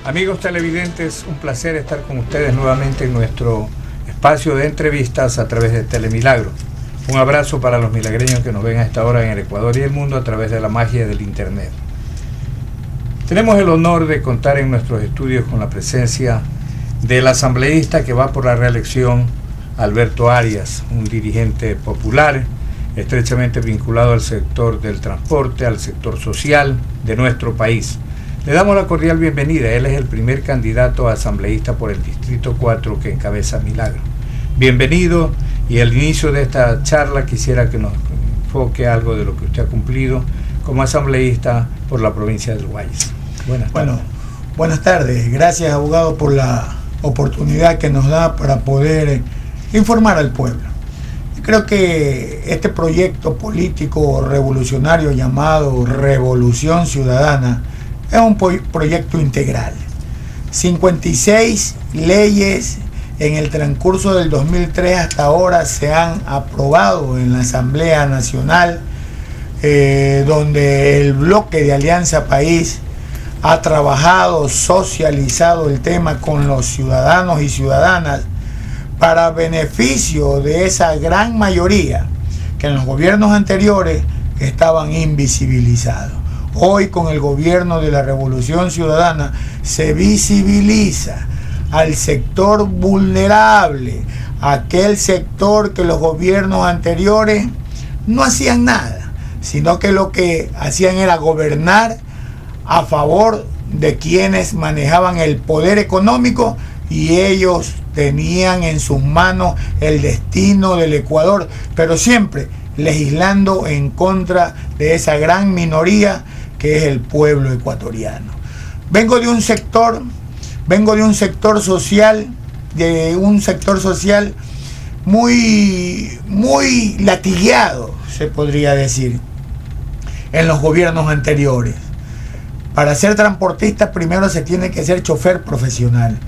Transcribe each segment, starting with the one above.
Amigos televidentes, un placer estar con ustedes nuevamente en nuestro espacio de entrevistas a través de Telemilagro. Un abrazo para los milagreños que nos ven a esta hora en el Ecuador y el mundo a través de la magia del Internet. Tenemos el honor de contar en nuestros estudios con la presencia del asambleísta que va por la reelección, Alberto Arias, un dirigente popular, estrechamente vinculado al sector del transporte, al sector social de nuestro país. Le damos la cordial bienvenida. Él es el primer candidato a asambleísta por el Distrito 4 que encabeza Milagro. Bienvenido, y al inicio de esta charla quisiera que nos enfoque algo de lo que usted ha cumplido como asambleísta por la provincia del Guayas. Buenas tardes. Bueno, buenas tardes. Gracias, abogado, por la oportunidad que nos da para poder informar al pueblo. Creo que este proyecto político revolucionario llamado Revolución Ciudadana es un proyecto integral. 56 leyes en el transcurso del 2003 hasta ahora se han aprobado en la Asamblea Nacional, donde el bloque de Alianza País ha trabajado, socializado el tema con los ciudadanos y ciudadanas para beneficio de esa gran mayoría que en los gobiernos anteriores estaban invisibilizados. Hoy, con el gobierno de la Revolución Ciudadana, se visibiliza al sector vulnerable, aquel sector que los gobiernos anteriores no hacían nada, sino que lo que hacían era gobernar a favor de quienes manejaban el poder económico, y ellos tenían en sus manos el destino del Ecuador, pero siempre legislando en contra de esa gran minoría que es el pueblo ecuatoriano. Vengo de un sector social muy latigueado, se podría decir, en los gobiernos anteriores. Para ser transportista primero se tiene que ser chofer profesional.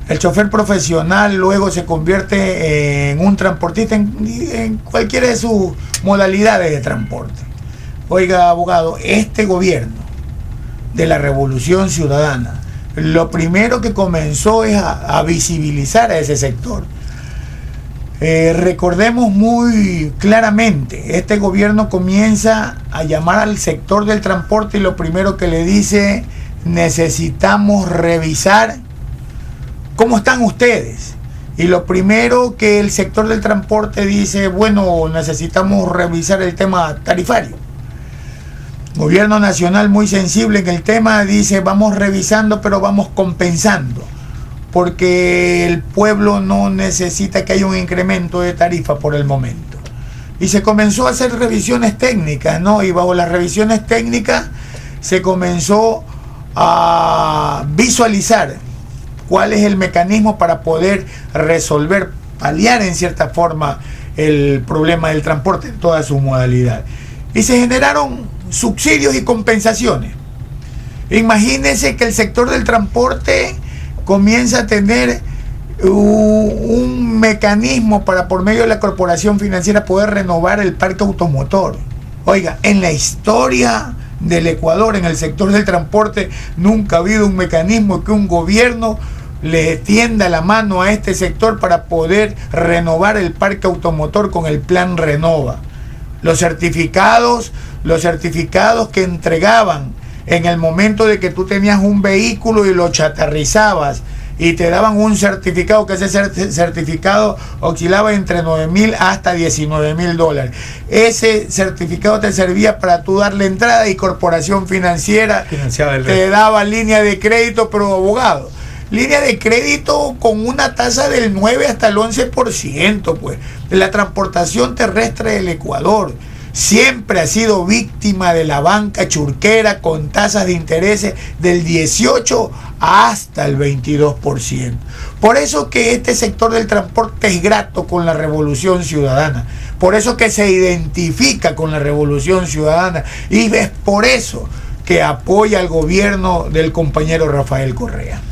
El chofer profesional luego se convierte en un transportista en cualquiera de sus modalidades de transporte. Oiga, abogado, este gobierno de la Revolución Ciudadana, lo primero que comenzó es a visibilizar a ese sector. Recordemos muy claramente, este gobierno comienza a llamar al sector del transporte y lo primero que le dice: necesitamos revisar cómo están ustedes. Y lo primero que el sector del transporte dice: bueno, necesitamos revisar el tema tarifario. Gobierno nacional, muy sensible en el tema, dice: vamos revisando, pero vamos compensando, porque el pueblo no necesita que haya un incremento de tarifa por el momento. Y se comenzó a hacer revisiones técnicas, ¿no? Y bajo las revisiones técnicas se comenzó a visualizar cuál es el mecanismo para poder resolver, paliar en cierta forma el problema del transporte en toda su modalidad. Y se generaron subsidios y compensaciones. Imagínense que el sector del transporte comienza a tener un mecanismo para, por medio de la corporación financiera, poder renovar el parque automotor. Oiga, en la historia del Ecuador, en el sector del transporte, nunca ha habido un mecanismo que un gobierno le tienda la mano a este sector para poder renovar el parque automotor con el plan Renova. Los certificados que entregaban en el momento de que tú tenías un vehículo y lo chatarrizabas y te daban un certificado, que ese certificado oscilaba entre 9.000 hasta 19.000 dólares. Ese certificado te servía para tú darle entrada y corporación financiera te daba línea de crédito, pero abogado, línea de crédito con una tasa del 9 hasta el 11%, pues. La transportación terrestre del Ecuador siempre ha sido víctima de la banca churquera con tasas de intereses del 18 hasta el 22%. Por eso que este sector del transporte es grato con la Revolución Ciudadana. Por eso que se identifica con la Revolución Ciudadana. Y es por eso que apoya al gobierno del compañero Rafael Correa.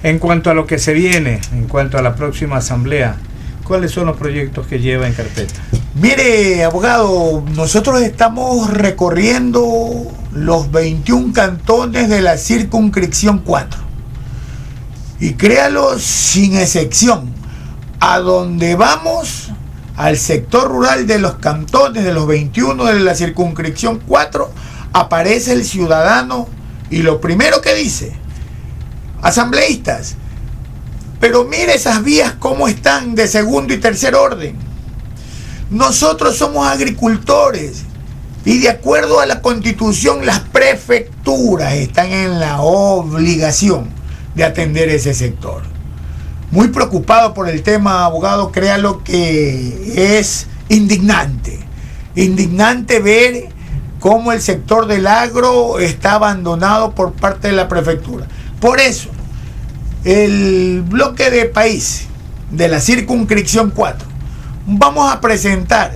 En cuanto a lo que se viene, en cuanto a la próxima asamblea, ¿cuáles son los proyectos que lleva en carpeta? Mire, abogado, nosotros estamos recorriendo los 21 cantones de la circunscripción 4. y créalo, sin excepción, a donde vamos, al sector rural de los cantones, de los 21 de la circunscripción 4, aparece el ciudadano y lo primero que dice: asambleístas, pero mire esas vías cómo están de segundo y tercer orden. Nosotros somos agricultores y de acuerdo a la Constitución las prefecturas están en la obligación de atender ese sector. Muy preocupado por el tema, abogado, créalo que es indignante ver cómo el sector del agro está abandonado por parte de la prefectura. Por eso, el bloque de país de la circunscripción 4, vamos a presentar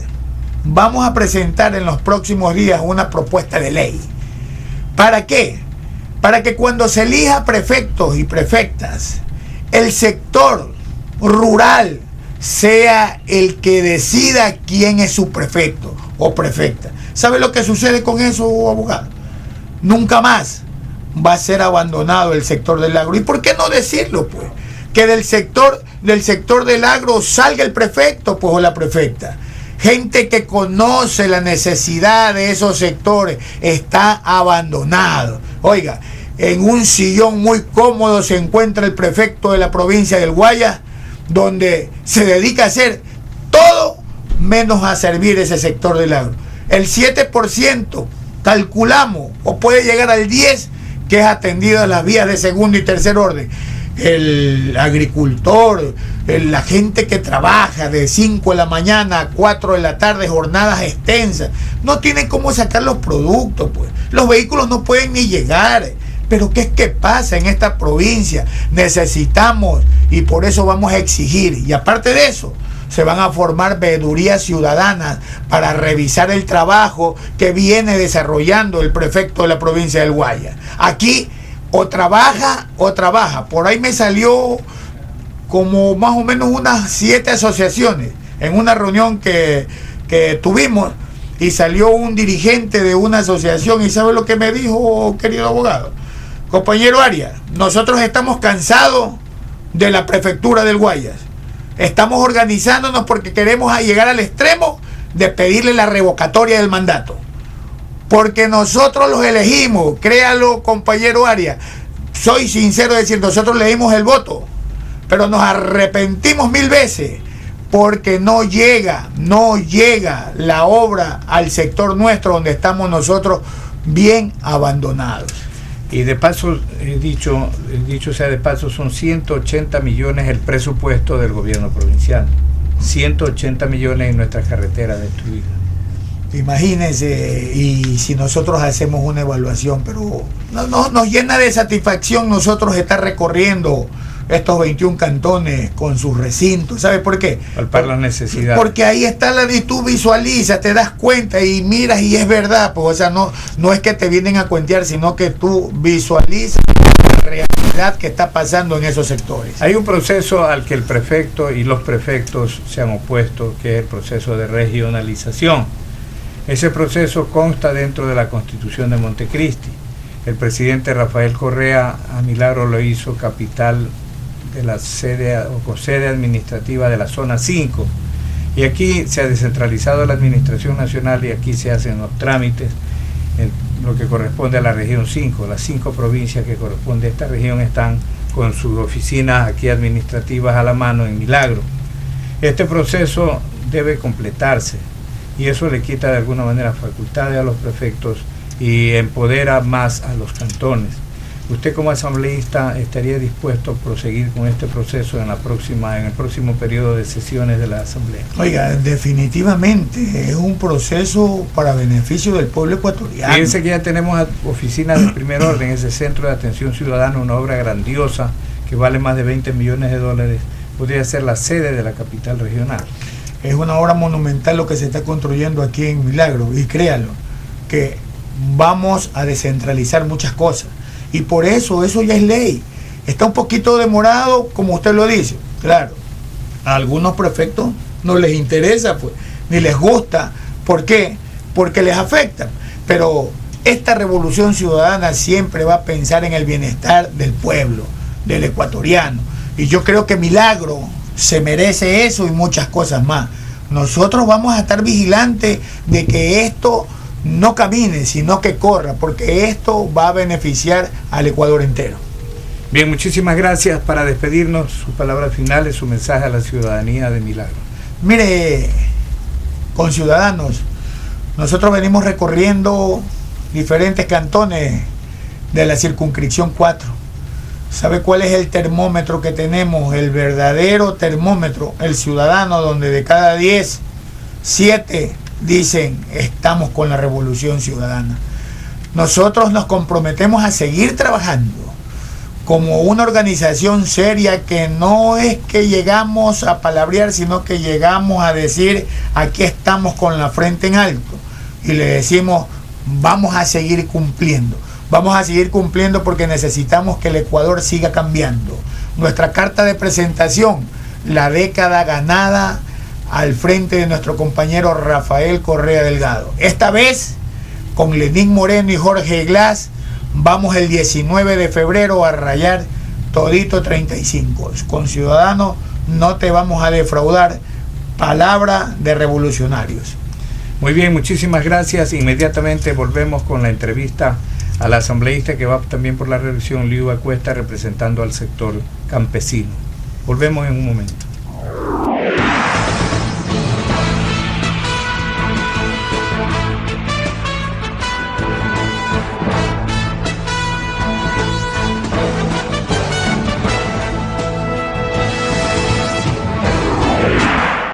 en los próximos días una propuesta de ley. ¿Para qué? Para que cuando se elija prefectos y prefectas, el sector rural sea el que decida quién es su prefecto o prefecta. ¿Sabe lo que sucede con eso, abogado? Nunca más va a ser abandonado el sector del agro. ¿Y por qué no decirlo, pues? Que del sector del agro salga el prefecto, pues, o la prefecta. Gente que conoce la necesidad de esos sectores está abandonado. Oiga, en un sillón muy cómodo se encuentra el prefecto de la provincia del Guayas, donde se dedica a hacer todo menos a servir ese sector del agro. El 7% calculamos, o puede llegar al 10%, que es atendido a las vías de segundo y tercer orden. El agricultor, la gente que trabaja de 5 de la mañana a 4 de la tarde, jornadas extensas, no tienen cómo sacar los productos, pues. Los vehículos no pueden ni llegar. Pero ¿qué es que pasa en esta provincia? Necesitamos, y por eso vamos a exigir, y aparte de eso, se van a formar veedurías ciudadanas para revisar el trabajo que viene desarrollando el prefecto de la provincia del Guayas. Aquí o trabaja. Por ahí me salió como más o menos unas 7 asociaciones en una reunión que tuvimos, y salió un dirigente de una asociación y ¿sabe lo que me dijo, querido abogado? Compañero Arias, nosotros estamos cansados de la prefectura del Guayas. Estamos organizándonos porque queremos llegar al extremo de pedirle la revocatoria del mandato. Porque nosotros los elegimos, créalo, compañero Arias. Soy sincero de decir, nosotros le dimos el voto, pero nos arrepentimos 1000 veces porque no llega la obra al sector nuestro donde estamos nosotros bien abandonados. Y de paso, dicho sea de paso, son 180 millones el presupuesto del gobierno provincial. 180 millones en nuestras carreteras destruidas. Imagínense, y si nosotros hacemos una evaluación, pero nos llena de satisfacción nosotros estar recorriendo estos 21 cantones con sus recintos. ¿Sabe por qué? Palpar las necesidades. Porque ahí está y tú visualizas, te das cuenta y miras y es verdad. Pues, o sea, no es que te vienen a cuentear, sino que tú visualizas la realidad que está pasando en esos sectores. Hay un proceso al que el prefecto y los prefectos se han opuesto, que es el proceso de regionalización. Ese proceso consta dentro de la Constitución de Montecristi. El presidente Rafael Correa a Milagro lo hizo capital de la sede administrativa de la zona 5, y aquí se ha descentralizado la administración nacional y aquí se hacen los trámites en lo que corresponde a la región 5. Las 5 provincias que corresponde a esta región están con sus oficinas aquí administrativas a la mano en Milagro. Este proceso debe completarse y eso le quita de alguna manera facultades a los prefectos y empodera más a los cantones. ¿Usted como asambleísta estaría dispuesto a proseguir con este proceso en el próximo periodo de sesiones de la Asamblea? Oiga, definitivamente es un proceso para beneficio del pueblo ecuatoriano. Fíjense que ya tenemos oficinas de primer orden, ese centro de atención ciudadana, una obra grandiosa que vale más de 20 millones de dólares, podría ser la sede de la capital regional. Es una obra monumental lo que se está construyendo aquí en Milagro, y créanlo, que vamos a descentralizar muchas cosas. Y por eso ya es ley. Está un poquito demorado, como usted lo dice. Claro, a algunos prefectos no les interesa, pues, ni les gusta. ¿Por qué? Porque les afecta. Pero esta revolución ciudadana siempre va a pensar en el bienestar del pueblo. del ecuatoriano. Y yo creo que Milagro se merece eso y muchas cosas más. Nosotros vamos a estar vigilantes de que esto no camine, sino que corra, porque esto va a beneficiar al Ecuador entero. Bien, muchísimas gracias. Para despedirnos, sus palabras finales, su mensaje a la ciudadanía de Milagro. Mire, conciudadanos, nosotros venimos recorriendo diferentes cantones de la circunscripción 4. ¿Sabe cuál es el termómetro que tenemos? El verdadero termómetro, el ciudadano, donde de cada 10, 7 dicen estamos con la revolución ciudadana. Nosotros nos comprometemos a seguir trabajando como una organización seria, que no es que llegamos a palabrear, sino que llegamos a decir aquí estamos con la frente en alto y le decimos vamos a seguir cumpliendo. Vamos a seguir cumpliendo porque necesitamos que el Ecuador siga cambiando. Nuestra carta de presentación, la década ganada al frente de nuestro compañero Rafael Correa Delgado. Esta vez, con Lenín Moreno y Jorge Glass, vamos el 19 de febrero a rayar todito 35. Con Ciudadanos no te vamos a defraudar. Palabra de revolucionarios. Muy bien, muchísimas gracias. Inmediatamente volvemos con la entrevista a la asambleísta que va también por la reelección, Liu Acuesta, representando al sector campesino. Volvemos en un momento.